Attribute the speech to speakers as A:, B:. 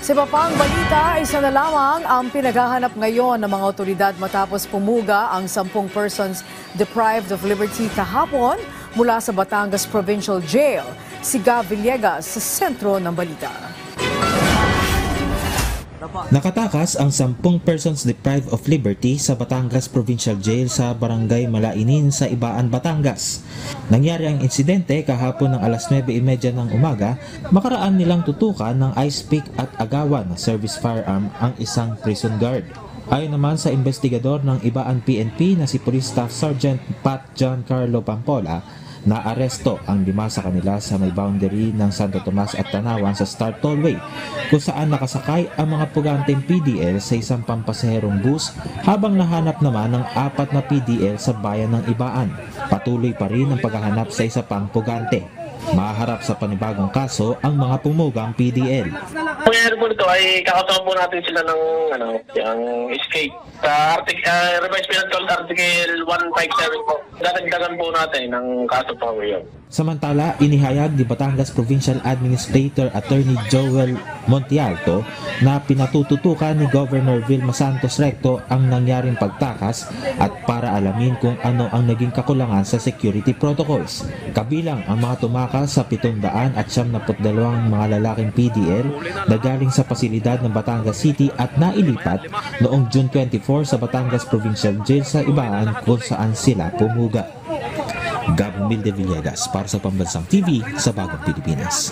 A: Sa iba pang balita, isa na lamang ang pinaghahanap ngayon ng mga otoridad matapos pumuga ang 10 persons deprived of liberty kahapon mula sa Batangas Provincial Jail. Si Gav Villegas sa sentro ng balita.
B: Nakatakas ang 10 persons deprived of liberty sa Batangas Provincial Jail sa Barangay Malainin sa Ibaan, Batangas. Nangyari ang insidente kahapon ng alas 9:30 ng umaga, makaraan nilang tutukan ng ice pick at agawan ng service firearm ang isang prison guard. Ayon naman sa investigador ng Ibaan PNP na si Police Staff Sergeant Pat John Carlo Pampola, naaresto ang 5 sa kanila sa may boundary ng Santo Tomas at Tanawan sa Star Tollway, kung saan nakasakay ang mga puganteng PDL sa isang pampasaherong bus habang nahanap naman ng 4 na PDL sa bayan ng Ibaan. Patuloy pa rin ang paghahanap sa isa pang pugante. Maharap sa panibagong kaso ang mga pumugang PDL.
C: Pangyayari po nito ay kakasama po natin sila ng yung escape. Sa Revised Penal Code Article 157 po. Dadagdagan po natin ng kaso po ngayon.
B: Samantala, inihayag ni Batangas Provincial Administrator Attorney Joel Montialto na pinatututukan ni Governor Vilma Santos Recto ang nangyaring pagtakas at para alamin kung ano ang naging kakulangan sa security protocols. Kabilang ang mga tumakas sa 700 at 72 mga lalaking PDL na galing sa pasilidad ng Batangas City at nailipat noong June 24 sa Batangas Provincial Jail sa Ibaan kung saan sila pumuga. Gab Villegas para sa Pambansang TV sa Bagong Pilipinas.